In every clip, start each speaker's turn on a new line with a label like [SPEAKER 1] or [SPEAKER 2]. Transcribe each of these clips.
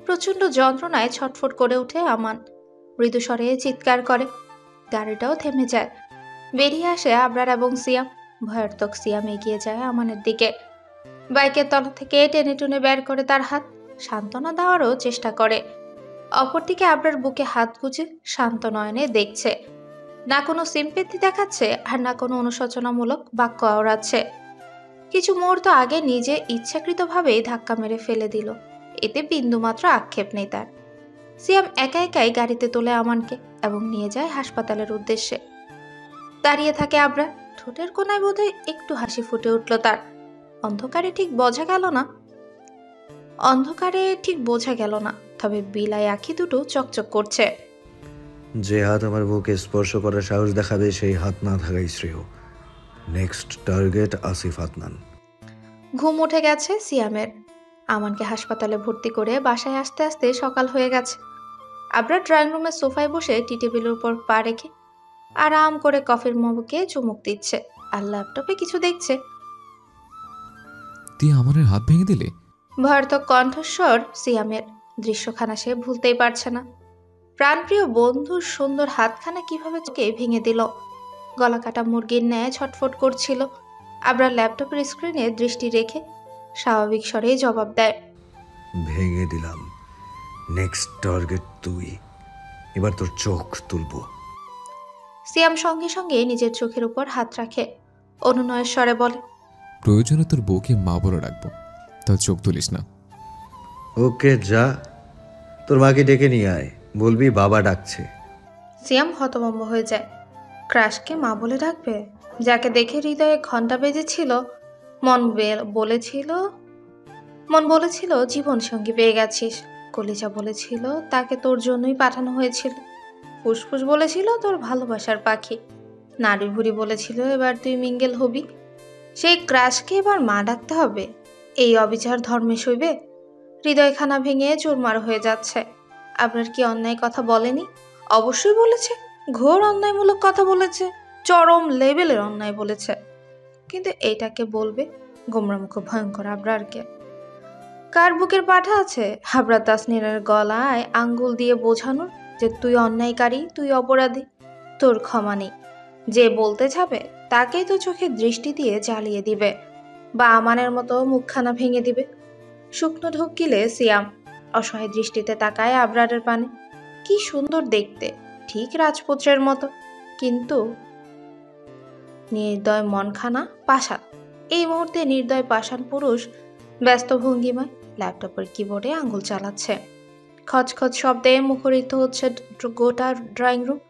[SPEAKER 1] প্রচন্ড যন্ত্রণায় ছটফট করে ওঠে আমান। মৃদুস্বরে চিৎকার করে। গাড়িটাও থেমে যায়। বেরিয়ে আসে আবরার এবং সিয়াম। ভয়ার্থক সিয়াম এগিয়ে যায় আমানের দিকে। বাইকের তলা থেকে টেনে টুনে বের করে তার হাত। সান্ত্বনা দেওয়ারও চেষ্টা করে। অপরদিকে আবরার বুকে হাত গুজে শান্ত নয়নে দেখছে। না কোনো সিম্পেথি দেখাচ্ছে আর না কোনো অনুশোচনামূলক বাক্য আওড়াচ্ছে। কিছু মুহূর্ত আগে নিজে ইচ্ছাকৃতভাবেই ধাক্কা মেরে ফেলে দিল, এতে বিন্দুমাত্র আক্ষেপ নেই তার। সিয়াম একা একাই গাড়িতে তোলে আমানকে এবং নিয়ে যায় হাসপাতালের উদ্দেশ্যে। দাঁড়িয়ে থাকে আবরার। ঠোঁটের কোনায় বোধহয় একটু হাসি ফুটে উঠল তার। অন্ধকারে ঠিক বোঝা গেল না, তবে বিলাই আঁখি দুটো চকচক করছে।
[SPEAKER 2] যে হাত আমার বুকে স্পর্শ করার সাহস দেখাবে সেই হাত না থাকাই শ্রেয়। Next target Asif Adnan.
[SPEAKER 1] ঘুম উঠে গেছে সিয়ামের। আমানকে হাসপাতালে ভর্তি করে বাসায় আসতে আসতে সকাল হয়ে গেছে। আবরার ড্রয়িং রুমের সোফায় বসে টি টেবিলের উপর পা রেখে আরাম করে কফির মগকে চুমুক দিচ্ছে আর ল্যাপটপে কিছু দেখছে।
[SPEAKER 3] তুই আমার হাত ভেঙে দিলে?
[SPEAKER 1] ভয়ার্থক কণ্ঠস্বর সিয়ামের। দৃশ্যখানা সে ভুলতেই পারছে না। প্রাণপ্রিয় বন্ধুর সুন্দর হাতখানা কিভাবে চোখে ভেঙে দিল। গলা কাটা মুরগির ন্যায় ছটফট করছিল। আবরার ল্যাপটপের স্ক্রিনে দৃষ্টি রেখে স্বাভাবিক স্বরে জবাব দেয়,
[SPEAKER 2] ভেঙে দিলাম। নেক্সট টার্গেট তুই। এবার তোর চোখ তুলবো।
[SPEAKER 1] সিয়াম সঙ্গে সঙ্গে নিজের চোখের উপর হাত রাখে। অনুনয়ের স্বরে বলে,
[SPEAKER 3] প্রয়োজনে তোর বউকে মা বলে রাখবো, তার চোখ তুলিস না।
[SPEAKER 2] ওকে যা, তোর মাকে ডেকে নিয়ে আয়, বলবি বাবা ডাকছে।
[SPEAKER 1] সিয়াম হতভম্ব হয়ে যায়। ক্রাশকে মা বলে ডাকবে? যাকে দেখে হৃদয়ে ঘন্টা বেজেছিল। মন বলেছিল জীবন সঙ্গী পেয়ে গেছিস। কলিজা বলেছিল তাকে তোর জন্যই পাঠানো হয়েছিল। ফুসফুস বলেছিল তোর ভালোবাসার পাখি। নাড়ি ভুড়ি বলেছিল এবার তুই মিঙ্গেল হবি। সেই ক্রাশকে এবার মা ডাকতে হবে? এই অবিচার ধর্মে সইবে? হৃদয়খানা ভেঙে চুরমার হয়ে যাচ্ছে। আপনার কি অন্যায় কথা বলেনি? অবশ্যই বলেছে। ঘোর অন্যায়মূলক কথা বলেছে। চরম লেভেলের অন্যায় বলেছে। কিন্তু এইটাকে বলবে? গোমরামুখ ভয়ঙ্কর আবরারকে। কার বুকের পাঠা আছে হাবরা তাসনিরের গলায় আঙ্গুল দিয়ে বোঝানোর যে তুই অন্যায়কারী, তুই অপরাধী, তোর ক্ষমা নেই। যে বলতে যাবে তাকেই তো চোখে দৃষ্টি দিয়ে জ্বালিয়ে দিবে বা আমানের মতো মুখখানা ভেঙে দিবে। শুকনো ঢোক গিলে সিয়াম অসহায় দৃষ্টিতে তাকায় আবরারের পানে। কি সুন্দর দেখতে, ঠিক রাজপুত্রের মতো, কিন্তু নির্দয় মনখানা পাষাণ। এই মুহূর্তে নির্দয় পাষাণ পুরুষ ব্যস্ত ভঙ্গিমায় ল্যাপটপের কিবোর্ডে আঙুল চালাচ্ছে। খচখচ শব্দে মুখরিত হচ্ছে গোটা ড্রয়িং রুম।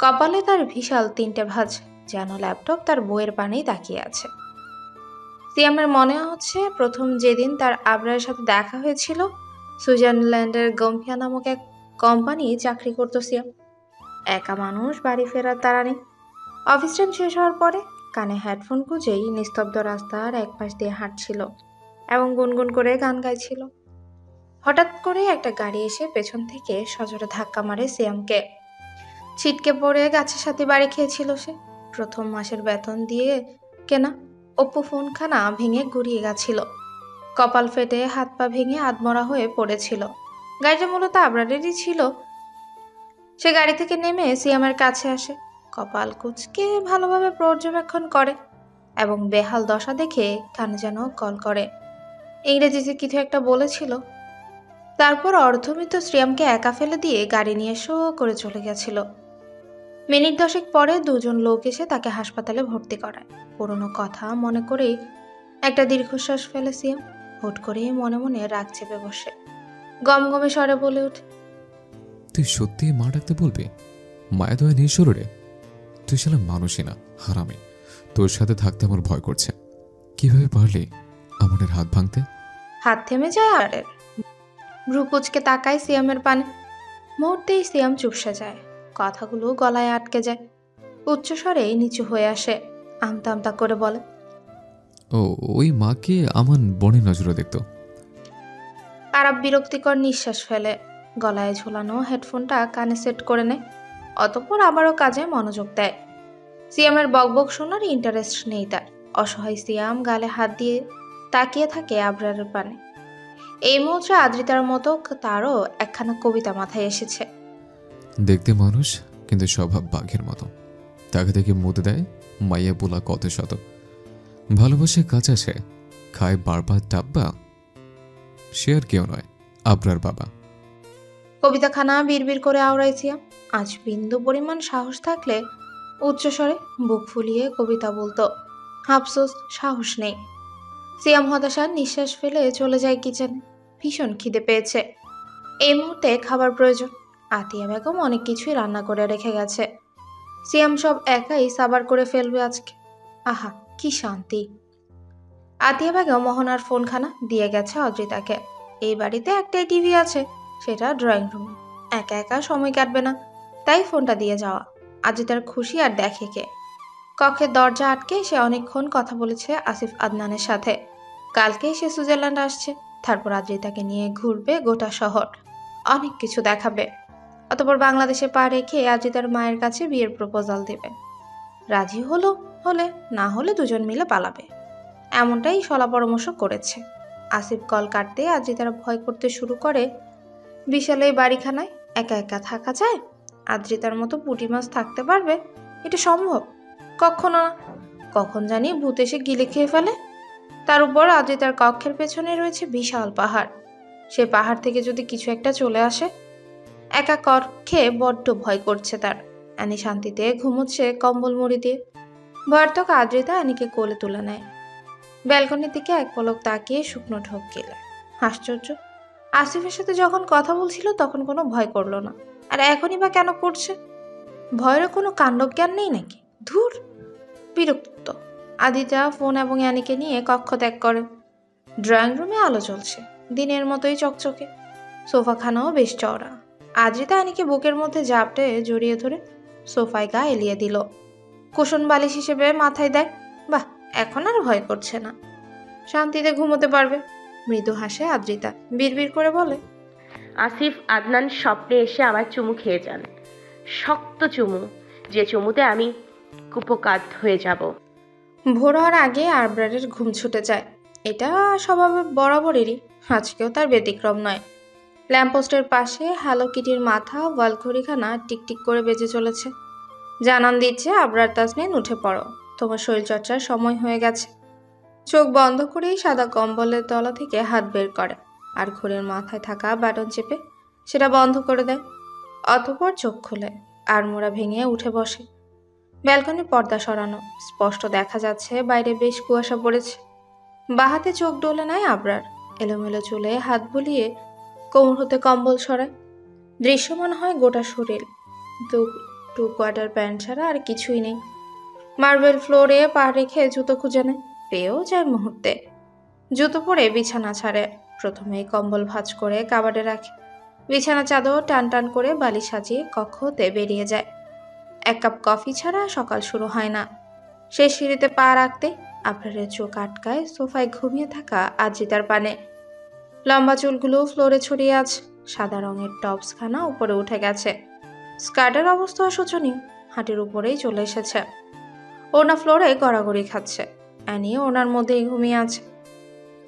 [SPEAKER 1] কপালে তার বিশাল 3টে ভাঁজ, যেন ল্যাপটপ তার বইয়ের পানেই তাকিয়ে আছে। সিয়ামের মনে হচ্ছে প্রথম যেদিন তার আবরারের সাথে দেখা হয়েছিল, সুইজারল্যান্ডের গম্ফিয়া নামক এক কোম্পানি চাকরি করত সিয়াম। একা মানুষ, বাড়ি ফেরার তাড়া নেই। অফিস টাইম শেষ হওয়ার পরে কানে হেডফোন গুঁজেই নিস্তব্ধ রাস্তার এক পাশ দিয়ে হাঁটছিল এবং গুনগুন করে গান গাইছিল। হঠাৎ করে একটা গাড়ি এসে পেছন থেকে সজোরে ধাক্কা মারে সিয়ামকে। ছিটকে পড়ে গাছের সাথে বাড়ি খেয়েছিল সে। প্রথম মাসের বেতন দিয়ে কেনা ওপ্পো ফোনখানা ভেঙে গুড়িয়ে গেছিল। কপাল ফেটে হাত পা ভেঙে আধমরা হয়ে পড়েছিল। গাড়িটা মূলত আবরারেরই ছিল। সে গাড়ি থেকে নেমে সিয়ামের কাছে আসে, কপাল কুঁচকে ভালোভাবে পর্যবেক্ষণ করে এবং বেহাল দশা দেখে কানে যেন কল করে। ইংরেজিতে কিছু একটা বলেছিল। তারপর অর্ধমৃত শ্রিয়ামকে একা ফেলে দিয়ে গাড়ি নিয়ে শো করে চলে গেছিল। মিনিট 10 পরে দুজন লোক এসে তাকে হাসপাতালে ভর্তি করায়। পুরনো কথা মনে করেই একটা দীর্ঘশ্বাস ফেলে সিয়াম। হুট করে মনে মনে রাগ চেপে বসে গমগমে স্বরে বলে ওঠে,
[SPEAKER 3] তুই সত্যি মা ডাকতে বলবি? মায়া দয়া নেই শরীরে? তুই শালা মানুষই না, হারামি। তোর সাথে থাকতে আমার ভয় করছে। কিভাবে পারলি আমাদের হাত ভাঙতে?
[SPEAKER 1] হাত থেমে যায় আরের। ভ্রু কুচকে তাকায় সিয়ামের পানে। মুহূর্তেই সিয়াম চুপসে যায়। কথাগুলো গলায় আটকে যায়। উচ্চস্বরে নিচু হয়ে আসে। আমতা আমতা করে বলে,
[SPEAKER 3] ও ওই মাকে আমার বোনের নজরে দেখতো।
[SPEAKER 1] আরাব বিরক্তিকর নিঃশ্বাস ফেলে। গলায় ঝোলানো হেডফোনটা কানে সেট করে নেয়। অতঃপর আবারও কাজে মনোযোগ দেয়। সিয়ামের বকবক শোনার ইন্টারেস্ট নেই তার। অসহায় সিয়াম গালে হাত দিয়ে তাকিয়ে থাকে আবরারের পানে। এই মুহূর্তে আদ্রিতার মতো তারও একখানা কবিতা মাথায় এসেছে।
[SPEAKER 3] দেখতে মানুষ, কিন্তু স্বভাব বাঘের মতো। তাকে দেখে মুতে দেয় মাইয়া পোলা কত শত। ভালোবাসে কাছে সে, খায় বারবার ডাব্বা। সে আর কেউ নয়, আবরার বাবা।
[SPEAKER 1] কবিতাখানা বিড়বিড় করে আওড়াইছিলাম। আজ বিন্দু পরিমাণ সাহস থাকলে উচ্চস্বরে বুক ফুলিয়ে কবিতা বলতো। আফসোস সাহস নেই। সিয়াম হতাশার নিঃশ্বাস ফেলে চলে যায় কিচেনে। ভীষণ খিদে পেয়েছে। এই মুহূর্তে খাবার প্রয়োজন। আতিয়া বেগম অনেক কিছুই রান্না করে রেখে গেছে। সিয়াম সব একাই সাবার করে ফেলবে আজকে। আহা কি শান্তি। আতিয়া বেগম মোহনার ফোনখানা দিয়ে গেছে অদ্রিতাকে। এই বাড়িতে একটাই টিভি আছে, সেটা ড্রয়িং রুমে। একা একা সময় কাটবে না, তাই ফোনটা দিয়ে যাওয়া। অদ্রিতার খুশি আর দেখে কে। কক্ষের দরজা আটকে সে অনেকক্ষণ কথা বলেছে আসিফ আদনানের সাথে। কালকেই সে সুইজারল্যান্ড আসছে, তারপর অদ্রিতাকে নিয়ে ঘুরবে গোটা শহর, অনেক কিছু দেখাবে। অতঃপর বাংলাদেশে পা রেখে অদ্রিতার মায়ের কাছে বিয়ের প্রপোজাল দেবে। রাজি হলে না হলে দুজন মিলে পালাবে, এমনটাই সলা পরামর্শ করেছে। আসিফ কল কাটতে অদ্রিতার ভয় করতে শুরু করে। বিশাল এই বাড়িখানায় একা একা থাকা যায়? অদ্রিতার মতো পুঁটি মাছ থাকতে পারবে? এটা সম্ভব? কখনো না। কখন জানি ভূত এসে গিলে খেয়ে ফেলে। তার উপর অদ্রিতার কক্ষের পেছনে রয়েছে বিশাল পাহাড়। সে পাহাড় থেকে যদি কিছু একটা চলে আসে। একা কক্ষে বড্ড ভয় করছে তার। অ্যানি শান্তিতে ঘুমোচ্ছে কম্বল মুড়ি দিয়ে। ভয়ার্থক অদ্রিতা অ্যানিকে কোলে তুলে নেয়। ব্যালকনির দিকে এক পলক তাকিয়ে শুকনো ঢোক গেলে। আশ্চর্য, আসিফের সাথে যখন কথা বলছিল তখন কোনো ভয় করলো না, আর এখনই বা কেন করছে? ভয়েরও কোনো কাণ্ডজ্ঞান নেই নাকি? ধুর, বিরক্ত। আদিতা ফোন এবং অ্যানিকে নিয়ে কক্ষ ত্যাগ করে। ড্রয়িং রুমে আলো জ্বলছে, দিনের মতোই চকচকে। সোফাখানাও বেশ চওড়া। আদ্রিতা অ্যানিকে বুকের মধ্যে জাপটে জড়িয়ে ধরে সোফায় গা এলিয়ে দিল। কুশন বালিশ হিসেবে মাথায় দেয়। বাহ, এখন আর ভয় করছে না, শান্তিতে ঘুমোতে পারবে। মৃদু হাসে আদ্রিতা, বিড়বিড় করে বলে,
[SPEAKER 4] আসিফ আদনান স্বপ্নে এসে আমার চুমু খেয়ে যান। শক্ত চুমু, যে চুমুতে আমি কুপকাত হয়ে যাব।
[SPEAKER 1] ভোর হওয়ার আগে আবরারের ঘুম ছুটে যায়। এটা স্বভাবে বরাবরেরই, আজকেও তার ব্যতিক্রম নয়। ল্যাম্পপোস্টের পাশে হ্যালো কিটির মাথা ওয়াল ঘড়িখানা টিকটিক করে বেজে চলেছে। জানান দিচ্ছে, আবরার তাসনিন উঠে পড়ো, তোমার শরীরচর্চার সময় হয়ে গেছে। চোখ বন্ধ করেই সাদা কম্বলের তলা থেকে হাত বের করে আর ঘড়ির মাথায় থাকা বাটন চেপে সেটা বন্ধ করে দেয়। অতঃপর চোখ খুলে আড়মোড়া ভেঙে উঠে বসে। ব্যালকনির পর্দা সরানো, স্পষ্ট দেখা যাচ্ছে বাইরে বেশ কুয়াশা পড়েছে। বাহাতে চোখ ডলে নেয় আবরার। এলোমেলো চুলে হাত বুলিয়ে কোমর হতে কম্বল সরায়। দৃশ্যমান হয় গোটা শরীর। টু কোয়ার্টার প্যান্ট ছাড়া আর কিছুই নেই। মার্বেল ফ্লোরে পা রেখে জুতো খুঁজে নেয়, পেয়েও যায় মুহূর্তে। জুতো পরে বিছানা ছাড়ে। প্রথমেই কম্বল ভাঁজ করে কাবাডে রাখে। বিছানা চাদর টান টান করে বালিশ সাজিয়ে কক্ষ হতে বেরিয়ে যায়। এক কাপ কফি ছাড়া সকাল শুরু হয় না। সে সিঁড়িতে পা রাখতে আবরারের চোখ আটকায় সোফায় ঘুমিয়ে থাকা আদ্রিতার পানে। লম্বা চুলগুলো ফ্লোরে ছড়িয়ে আছে। সাদা রঙের টপসখানা উপরে উঠে গেছে। স্কার্টের অবস্থা শোচনীয়, হাঁটির উপরেই চলে এসেছে। ওনা ফ্লোরে গড়াগড়ি খাচ্ছে। অ্যানি ওনার মধ্যেই ঘুমিয়ে আছে।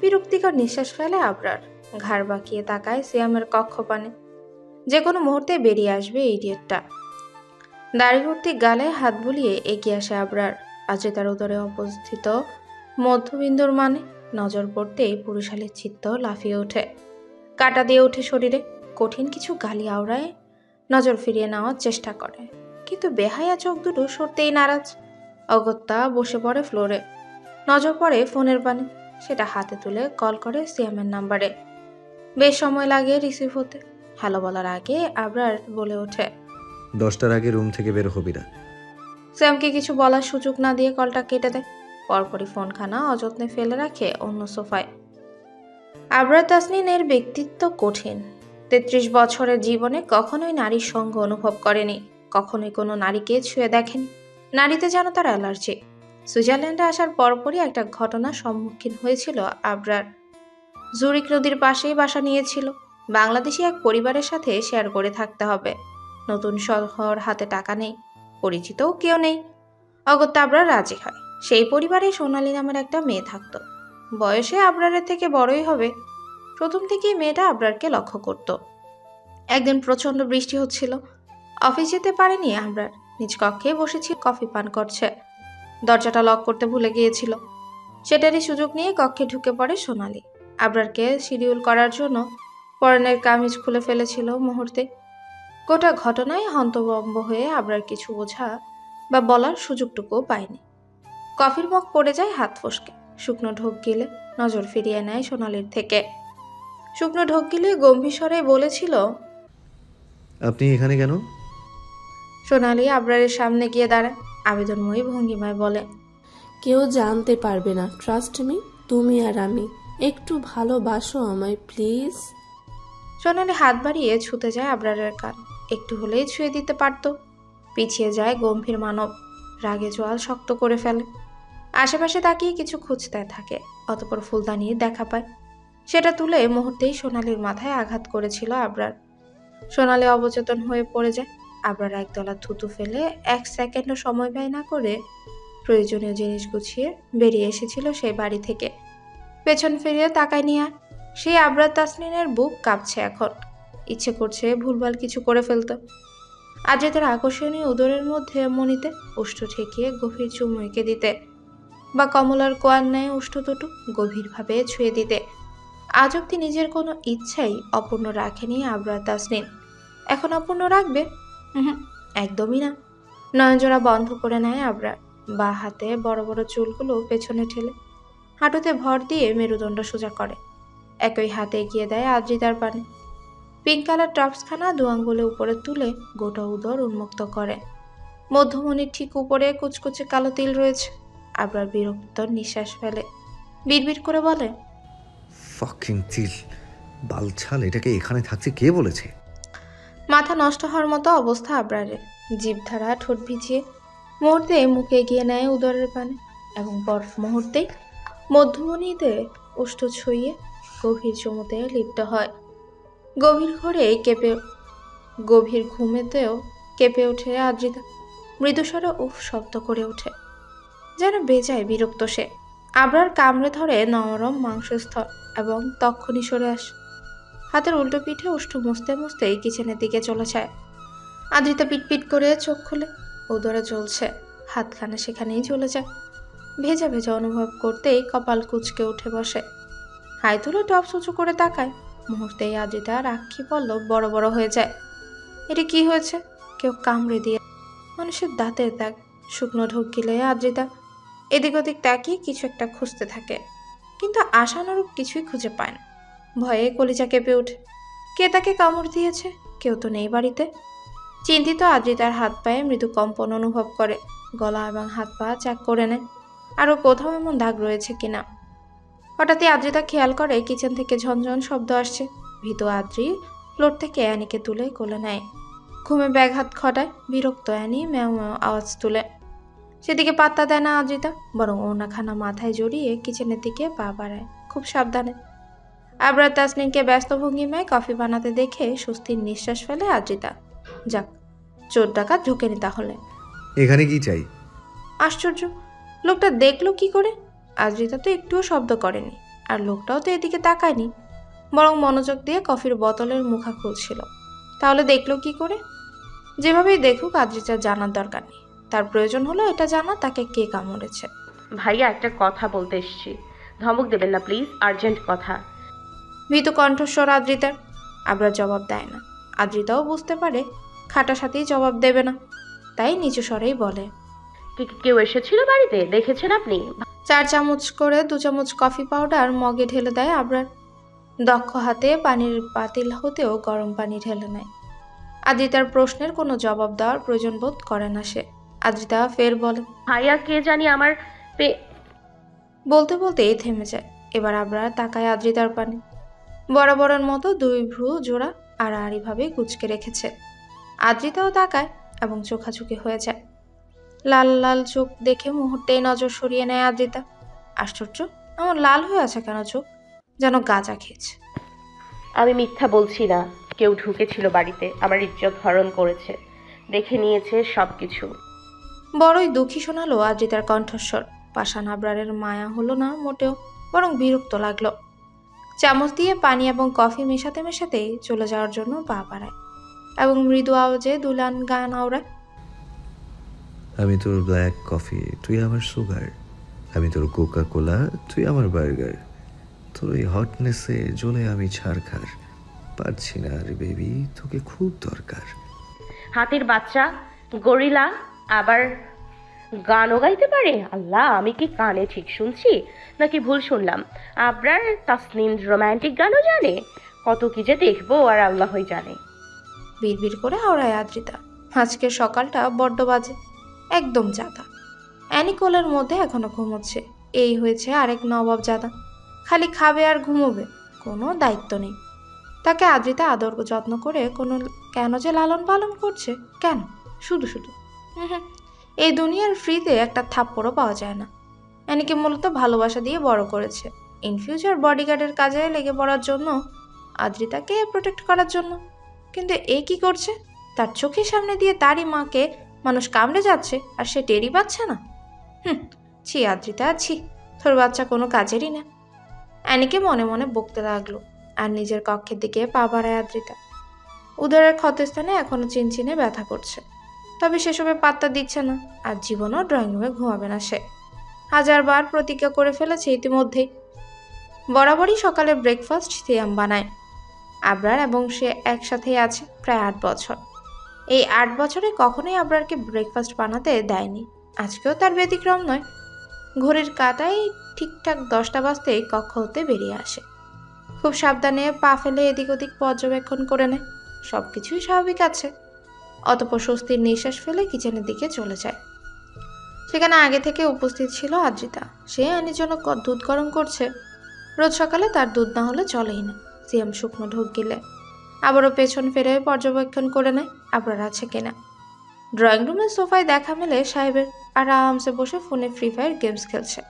[SPEAKER 1] বিরক্তিকর নিঃশ্বাস ফেলে আবরার। ঘাড় বাঁকিয়ে তাকায় সিয়ামের কক্ষ পানে। যে কোনো মুহূর্তে বেরিয়ে আসবে এই ইডিয়েটটা। দাড়ি ভর্তি গালে হাত বুলিয়ে এগিয়ে আসে আবরার। আদ্রিতার উদরে অবস্থিত মধ্যবিন্দুর মানে নজর পড়তেই পুরুষালীর চিত্ত লাফিয়ে ওঠে। কাটা দিয়ে ওঠে শরীরে। কঠিন কিছু গালি আওড়ায় নজর ফিরিয়ে নেওয়ার চেষ্টা করে, কিন্তু বেহায়া চোখ দুটো সরতেই নারাজ। অগত্যা বসে পড়ে ফ্লোরে। নজর পড়ে ফোনের পানে। সেটা হাতে তুলে কল করে সিয়ামের নাম্বারে। বেশ সময় লাগে রিসিভ হতে। হ্যালো বলার আগে আবরার বলে ওঠে,
[SPEAKER 2] 10টার আগে রুম থেকে বের হবি না।
[SPEAKER 1] স্যামকে কিছু বলার সুযোগ না দিয়ে কলটা কেটে দেয়। পরপরই ফোনখানা অযত্নে ফেলে রাখে অন্য সোফায়। আবরার তাসনিনের ব্যক্তিত্ব কঠিন। 33 বছরের জীবনে কখনোই নারীর সঙ্গ অনুভব করেনি, কখনোই কোনো নারীকে ছুঁয়ে দেখেনি। নারীতে যেন তার অ্যালার্জি। সুইজারল্যান্ডে আসার পরপরই একটা ঘটনার সম্মুখীন হয়েছিল আবরার। জুরিক নদীর পাশেই বাসা নিয়েছিল। বাংলাদেশি এক পরিবারের সাথে শেয়ার করে থাকতে হবে। নতুন শহর, হাতে টাকা নেই, পরিচিতও কেউ নেই। অগত্যা আবরার রাজি হয়। সেই পরিবারে সোনালী নামের একটা মেয়ে থাকতো। বয়সে আবরারের থেকে বড়ই হবে। প্রথম থেকেই মেয়েটা আবরারকে লক্ষ্য করত। একদিন প্রচণ্ড বৃষ্টি হচ্ছিল, অফিস যেতে পারেনি আবরার। নিজ কক্ষে বসেছিল, কফি পান করছে। দরজাটা লক করতে ভুলে গিয়েছিল। সেটারই সুযোগ নিয়ে কক্ষে ঢুকে পড়ে সোনালি। আবরারকে শিডিউল করার জন্য পরনের কামিজ খুলে ফেলেছিল মুহূর্তে। গোটা ঘটনায় হন্তভম্ব হয়ে আবরার কিছু বোঝা বা বলার সুযোগটুকুও পায়নি। কফির মগ পড়ে যায় হাত ফসকে। শুকনো ঢোক গিলে নজর ফিরিয়ে নেয় সোনালির থেকে। শুকনো ঢোক গিলে গম্ভীর স্বরে বলেছিল,
[SPEAKER 2] আপনি এখানে কেন?
[SPEAKER 1] সোনালি আবরারের সামনে গিয়ে দাঁড়ায়, আবেদনময়ী ভঙ্গিমায় বলে,
[SPEAKER 5] কেউ জানতে পারবে না, ট্রাস্ট মি। তুমি আর আমি। একটু ভালোবাসো আমায় প্লিজ।
[SPEAKER 1] সোনালি হাত বাড়িয়ে ছুতে যায় আবরারের কান। একটু হলেই ছুঁয়ে দিতে পারত। পিছিয়ে যায় গম্ভীর মানব। রাগে জোয়াল শক্ত করে ফেলে। আশেপাশে তাকিয়ে কিছু খুঁজতে থাকে, অতপর ফুলদানির দেখা পায়। সেটা তুলে মুহূর্তেই সোনালির মাথায় আঘাত করেছিল আবরার। সোনালি অবচেতন হয়ে পড়ে যায়। আবরার একদলা থুতু ফেলে 1 সেকেন্ডও সময় ব্যয় না করে প্রয়োজনীয় জিনিস গুছিয়ে বেরিয়ে এসেছিল সেই বাড়ি থেকে। পেছন ফিরিয়ে তাকায়নি আর। সেই আবরার তাসনিনের বুক কাঁপছে এখন। ইচ্ছে করছে ভুলভাল কিছু করে ফেলতে। আজ তার আকর্ষণীয় উদরের মধ্যে মনিতে উষ্ঠ ঠেকিয়ে গভীর চুমু এঁকে দিতে, বা কমলার কোয়ার ন্যায় উষ্ঠ দুটো গভীরভাবে ছুঁয়ে দিতে। আজ অব্দি নিজের কোনো ইচ্ছাই অপূর্ণ রাখেনি আবরার তাসনিন। এখন অপূর্ণ রাখবে? একদমই না। নয়নজোড়া বন্ধ করে নেয় আবরার। বা হাতে বড় বড় চুলগুলো পেছনে ঠেলে হাঁটুতে ভর দিয়ে মেরুদণ্ড সোজা করে। একই হাতে এগিয়ে দেয় আদ্রিতার পানে। পিঙ্ক কালার টপসখানা 2 আঙ্গুলে উপরে তুলে গোটা উদর উন্মুক্ত করে। মধ্যমণির ঠিক উপরে কুচকুচে কালো তিল রয়েছে। আবরার বিরক্ত নিঃশ্বাস ফেলে, বিড়বিড় করে বলে,
[SPEAKER 2] ফাকিং তিল, বালছাল, এটাকে এখানে থাকতে কে বলেছে?
[SPEAKER 1] মাথা নষ্ট হওয়ার মতো অবস্থা আবরারের। জিভধারা ঠোঁট ভিজিয়ে মুহূর্তে মুখে এগিয়ে নেয় উদরের পানে, এবং বরফ মুহূর্তেই মধ্যমণিতে উষ্ঠ ছুঁয়ে গভীর চুমুতে লিপ্ত হয়। গভীর ঘুমেতেও কেঁপে ওঠে আদ্রিতা। মৃদুস্বরে উফ শব্দ করে ওঠে, যেন বেজায় বিরক্ত সে। আবরার কামড়ে ধরে নরম মাংসস্থল এবং তক্ষণি সরে আসে। হাতের উল্টো পিঠে উষ্ঠ মুছতে মুছতেই কিচেনের দিকে চলে যায়। আদ্রিতা পিটপিট করে চোখ খুলে। উদরে জ্বলছে, হাতখানা সেখানেই চলে যায়। ভেজা ভেজা অনুভব করতেই কপাল কুঁচকে উঠে বসে। হাই তুলে টপস উঁচু করে তাকায়। মুহূর্তেই আদ্রিতার আক্ষি পল্লব বড় বড় হয়ে যায়। এটা কি হয়েছে? কেউ কামড়ে দিয়ে? মানুষের দাঁতের দাগ। শুকনো ঢোক গিলে আদ্রিতা এদিক ওদিক তাকিয়ে কিছু একটা খুঁজতে থাকে, কিন্তু আশানুরূপ কিছুই খুঁজে পায় না। ভয়ে কলিজা কেঁপে ওঠে। কে তাকে কামড় দিয়েছে? কেউ তো নেই বাড়িতে। চিন্তিত আদ্রিতার হাত পায়ে মৃদু কম্পন অনুভব করে। গলা এবং হাত পা চেক করে নেয় আরও কোথাও এমন দাগ রয়েছে কিনা। হঠাৎই আদ্রিতা খেয়াল করে কিচেন থেকে ঝনঝন শব্দ আসছে। ভীত আদ্রি ফ্লোর থেকে অ্যানিকে তুলে কোলে নেয়। ঘুমে ব্যাঘাত ঘটায় বিরক্ত অ্যানি ম্যাও ম্যাও আওয়াজ তুলে। সেদিকে পাত্তা দেয় না আদ্রিতা, বরং ওড়নাখানা মাথায় জড়িয়ে কিচেনের দিকে পা বাড়ায় খুব সাবধানে। আবরার তাসনিনকে ব্যস্ত ভঙ্গিমায় কফি বানাতে দেখে স্বস্তির নিঃশ্বাস ফেলে আদ্রিতা। যাক, চোর ডাকাত ঢুকেনি তাহলে।
[SPEAKER 2] এখানে কি চাই?
[SPEAKER 1] আশ্চর্য, লোকটা দেখলো কি করে? আদ্রিতা তো একটুও শব্দ করেনি, আর লোকটাও তো এদিকে তাকায়নি, বরং মনোযোগ দিয়ে কফির বোতলের মুখা খুলছিল। তাহলে দেখলো কি করে? যেভাবেই দেখুক, আদ্রিতার জানার দরকার নেই। তার প্রয়োজন হলো এটা জানা তাকে কে কামড়েছে।
[SPEAKER 4] ভাইয়া, একটা কথা বলতে এসেছি। ধমক দেবেন না প্লিজ, আর্জেন্ট কথা।
[SPEAKER 1] ভীতু কণ্ঠস্বর আদ্রিতার। আবরার জবাব দেয় না। আদ্রিতাও বুঝতে পারে খাটার সাথেই জবাব দেবে না, তাই নিচু স্বরেই বলে,
[SPEAKER 4] কেউ এসেছিল বাড়িতে? দেখেছেন আপনি?
[SPEAKER 1] 4 চামচ করে 2 চামচ কফি পাউডার মগে ঢেলে দেয় আবরার। দক্ষ হাতে পানির পাতিল হতেও গরম পানি ঢেলে নেয়। আদ্রিতার প্রশ্নের কোনো জবাব দেওয়ার প্রয়োজন বোধ করে না সে। আদ্রিতা ফের বলে,
[SPEAKER 4] ভাইয়া, কে জানি আমার
[SPEAKER 1] বলতে বলতেই থেমে যায়। এবার আবরার তাকায় আদ্রিতার পানে। বরাবরের মতো 2 ভ্রু জোড়া আড়াআড়িভাবে কুঁচকে রেখেছে। আদ্রিতাও তাকায় এবং চোখাচোখি হয়ে যায়। লাল লাল চোখ দেখে মুহূর্তেই নজর সরিয়ে নেয় আদ্রিতা। আশ্চর্য, এমন লাল হয়ে আছে কেন চোখ? যেন গাঁজা খেয়েছে।
[SPEAKER 4] আমি মিথ্যা বলছি না। কেউ ঢুকেছিল বাড়িতে, আমার ইজ্জত হরণ করেছে, দেখে নিয়েছে সব কিছু।
[SPEAKER 1] বড়ই দুঃখী শোনালো আদ্রিতার কণ্ঠস্বর। পাষাণ আবরারের মায়া হলো না মোটেও, বরং বিরক্ত লাগলো। চামচ দিয়ে পানি এবং কফি মেশাতে মেশাতে চলে যাওয়ার জন্য পা বাড়ায় এবং মৃদু আওয়াজে দুলান গান আওড়ায়।
[SPEAKER 2] আমি তোর ব্ল্যাক কফি, তুই আমার সুগার। আমি তোর কোকা কোলা, তুই আমার বার্গার। তোর এই হটনেসে জ্বলে আমি ছাড়খার। পারছি না রে বেবি, তোকে খুব দরকার।
[SPEAKER 4] হাতির বাচ্চা গরিলা আবার গানও গাইতে পারে? আল্লাহ, আমি কি কানে ঠিক শুনছি নাকি ভুল শুনলাম? আবরার তাসনিম রোমান্টিক গানও জানে? কত কি যে দেখবো আর আল্লাহই জানে।
[SPEAKER 1] বিড়বিড় করে আওড়ায় আদ্রিতা। আজকের সকালটা বড্ড বাজে, একদম জাদা। অ্যানিকোলের মধ্যে এখনো ঘুমোচ্ছে। এই হয়েছে আরেক নবাব জাদা, খালি খাবে আর ঘুমোবে, কোনো দায়িত্ব নেই। তাকে আদ্রিতা আদর যত্ন করে কেন যে লালন পালন করছে, কেন? শুধু শুধু এই দুনিয়ার ফ্রিতে একটা থাপ্পড়ও পাওয়া যায় না। অ্যানিকে মূলত ভালোবাসা দিয়ে বড় করেছে, ইন ফিউচার বডিগার্ডের কাজে লেগে পড়ার জন্য, আদ্রিতাকে প্রোটেক্ট করার জন্য। কিন্তু এ কি করছে? তার চোখের সামনে দিয়ে তারই মাকে মানুষ কামড়ে যাচ্ছে আর সে টেরই পাচ্ছে না। ছি আদ্রিতা, ছি, তোর বাচ্চা কোনো কাজেরই না। অ্যানিকে মনে মনে বকতে লাগলো আর নিজের কক্ষের দিকে পা বাড়ায় আদ্রিতা। উদরের ক্ষতস্থানে এখনো চিনচিনে ব্যথা করছে, তবে সেসবে পাত্তা দিচ্ছে না। আর জীবনও ড্রয়িং রুমে ঘুমাবে না সে। হাজারবার প্রতিজ্ঞা করে ফেলেছে ইতিমধ্যেই। বরাবরই সকালে ব্রেকফাস্ট সিয়াম বানায়। আবরার এবং সে একসাথেই আছে প্রায় 8 বছর। এই 8 বছরে কখনোই আবরারকে ব্রেকফাস্ট বানাতে দেয়নি, আজকেও তার ব্যতিক্রম নয়। ঘড়ির কাঁটায় ঠিকঠাক 10টা বাজতেই কক্ষ হতে বেরিয়ে আসে। খুব সাবধানে পা ফেলে এদিক ওদিক পর্যবেক্ষণ করে নেয়, সব কিছুই স্বাভাবিক আছে। অতঃপর স্বস্তির নিঃশ্বাস ফেলে কিচেনের দিকে চলে যায়। সেখানে আগে থেকে উপস্থিত ছিল আদ্রিতা। সে অ্যানির জন্য দুধ গরম করছে। রোজ সকালে তার দুধ না হলে চলেই না। সিয়াম শুকনো ঢোক গিলে আবারও পেছন ফিরে পর্যবেক্ষণ করে নেয় আবরার আছে কিনা। ড্রয়িং রুমের সোফায় দেখা মেলে সাহেবের, আরামসে বসে ফোনে ফ্রি ফায়ার গেমস খেলছে।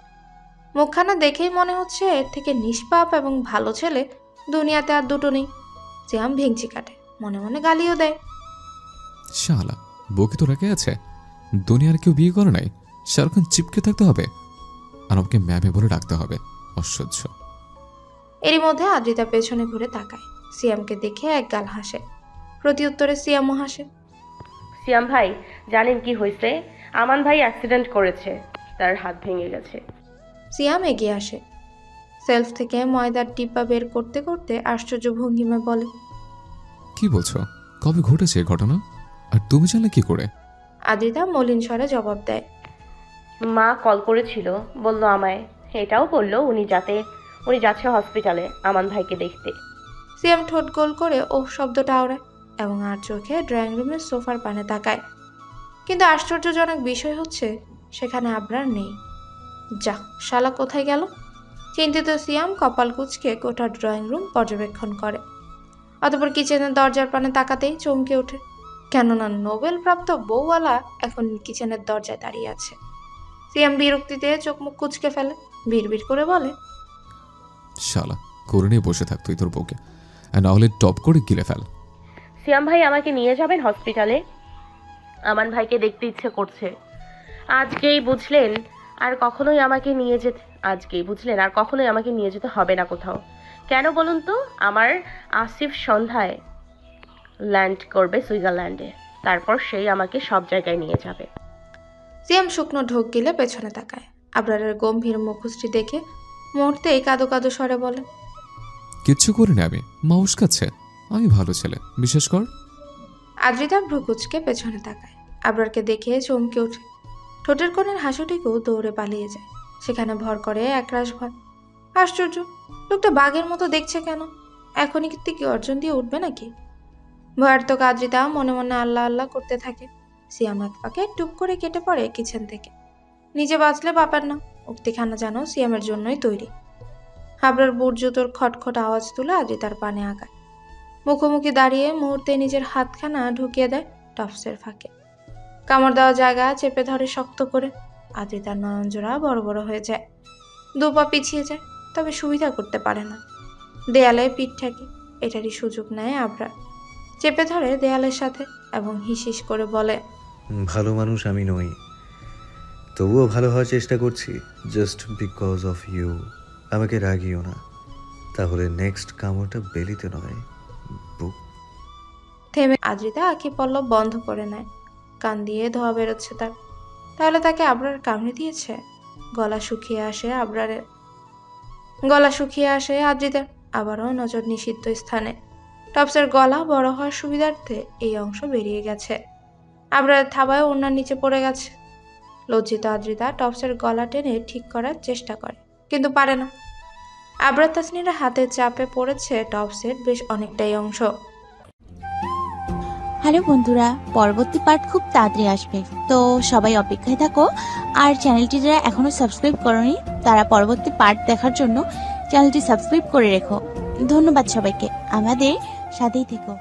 [SPEAKER 1] মুখখানা দেখেই মনে হচ্ছে এর থেকে নিষ্পাপ এবং ভালো ছেলে দুনিয়াতে আর দুটো নেই। সিয়াম ভেঙচি কাটে, মনে মনে গালিও দেয়।
[SPEAKER 3] শালা, বউকে তো রেখে আছে, দুনিয়ার কেউ বিয়ে করে নাই, সারাক্ষণ চিপকে থাকতে হবে আর আমাকে ম্যামে বলে ডাকতে হবে, অসহ্য।
[SPEAKER 1] এরই মধ্যে আদ্রিতা পেছনে ঘুরে তাকায়, সিয়ামকে দেখে এক গাল হাসে। প্রতি উত্তরে সিয়ামও হাসে।
[SPEAKER 4] সিয়াম ভাই, জানেন কি হয়েছে? আমান ভাই অ্যাক্সিডেন্ট করেছে, তার হাত ভেঙে গেছে।
[SPEAKER 1] সিয়াম এগিয়ে আসে, সেলফ থেকে ময়দার ডিব্বা বের করতে করতে আশ্চর্য ভঙ্গিমায় বলে,
[SPEAKER 3] কি বলছো? কবে ঘটেছে এই ঘটনা? আর তুমি জানলে কি করে?
[SPEAKER 1] আদ্রিতা মলিন স্বরে জবাব দেয়,
[SPEAKER 4] মা কল করেছিল, বলল আমায়, এটাও বলল উনি যাচ্ছে হসপিটালে আমান ভাইকে দেখতে।
[SPEAKER 1] সিয়াম ঠোঁট গোল করে ওহ শব্দটা আওড়ায় এবং আর চোখে ড্রয়িং রুমের সোফার পানে তাকায়। কিন্তু আশ্চর্যজনক বিষয় হচ্ছে সেখানে আবরার নেই। যা, শালা কোথায় গেল? চিন্তিত সিয়াম কপাল কুঁচকে গোটা ড্রয়িং রুম পর্যবেক্ষণ করে। অতঃপর কিচেনের দরজার পানে তাকাতেই চমকে ওঠে, কেননা নোবেল প্রাপ্ত বউওয়ালা এখন কিচেনের দরজায় দাঁড়িয়ে আছে। সিয়াম বিরক্তিতে চোখ মুখ কুঁচকে ফেলে, বিড়বিড় করে বলে,
[SPEAKER 3] শালা, করে নিয়ে বসে থাক তুই তোর বউকে, আর না হলে টপ করে গিলে ফেল।
[SPEAKER 4] সিয়াম ভাই, আমাকে নিয়ে যাবেন হসপিটালে? আমান ভাইকে দেখতে ইচ্ছে করছে। আজকেই বুঝলেন আর কখনোই আমাকে নিয়ে যেতে হবে না কোথাও। কেন বলুন তো? আমার আসিফ সন্ধ্যায় ল্যান্ড করবে সুইজারল্যান্ডে, তারপর সেই আমাকে সব জায়গায় নিয়ে যাবে।
[SPEAKER 1] সিয়াম শুকনো ঢোক গিলে পেছনে তাকায়। আবরারের গম্ভীর মুখশ্রী দেখে মুহূর্তেই কাঁদো কাঁদো স্বরে বলে,
[SPEAKER 3] কিচ্ছু করিনি আমি, মা উস্কাচ্ছে, আমি ভালো ছেলে, বিশ্বাস কর।
[SPEAKER 1] আদ্রিতা ভ্রু কুঁচকে পেছনে তাকায়। আবরারকে দেখে চমকে ওঠে, ঠোঁটের কোণের হাসিটিকেও দৌড়ে পালিয়ে যায়। সেখানে ভর করে একরাশ ভয়। আশ্চর্য, লোকটা বাঘের মতো দেখছে কেন? এখনই কি অর্জন দিয়ে উঠবে নাকি? ভয়ার্থক আদ্রিতা মনে মনে আল্লাহ আল্লাহ করতে থাকে। সিয়াম এক পাকে টুপ করে কেটে পড়ে কিচেন থেকে। নিজে বাঁচলে বাপার না, উক্তিখানা যেন সিয়ামের জন্যই তৈরি। আবরার বুট জুতোর খটখট আওয়াজ তুলে আদ্রিতার পানে আগায়। মুখোমুখি দাঁড়িয়ে মুহূর্তে নিজের হাতখানা ঢুকিয়ে দেয় টপসের ফাঁকে। কামড় দেওয়া জায়গা চেপে ধরে শক্ত করে। আদ্রিতার নয়নজোড়া বড় বড় হয়ে যায়, দুপা পিছিয়ে যায়, তবে সুবিধা করতে পারে না। দেয়ালে পিঠ ঠেকে, এটারই সুযোগ নেয় আবরার। চেপে ধরে দেয়ালের সাথে এবং হিসিস করে বলে,
[SPEAKER 2] ভালো মানুষ আমি নই, তবুও ভালো হওয়ার চেষ্টা করছি, জাস্ট বিকজ অফ ইউ। আমাকে রাগিও না, তাহলে নেক্সট কামড়টা বেলিতে নয়, বুক।
[SPEAKER 1] থেমে আদ্রিতা আঁকি পল্লব বন্ধ করে নেয়। কান দিয়ে ধোয়া বেরোচ্ছে তার। তাহলে তাকে আবরার কামড়ে দিয়েছে? গলা শুকিয়ে আসে আদ্রিতার। আবারও নজর নিষিদ্ধ স্থানে। টপসের গলা বড় হওয়ার সুবিধার্থে এই অংশ বেরিয়ে গেছে। আবরারের থাবায় ওড়নার নিচে পড়ে গেছে। লজ্জিত আদ্রিতা টপসের গলা টেনে ঠিক করার চেষ্টা করে, কিন্তু পারে না। আবরার তাসনিনের হাতে চাপে পড়েছে টপসের বেশ অনেকটাই অংশ।
[SPEAKER 6] হ্যালো বন্ধুরা, পরবর্তী পার্ট খুব তাড়াতাড়ি আসবে, তো সবাই অপেক্ষায় থাকো। আর চ্যানেলটি যারা এখনো সাবস্ক্রাইব করোনি তারা পরবর্তী পার্ট দেখার জন্য চ্যানেলটি সাবস্ক্রাইব করে রেখো। ধন্যবাদ সবাইকে, আমাদের সাথেই থেকো।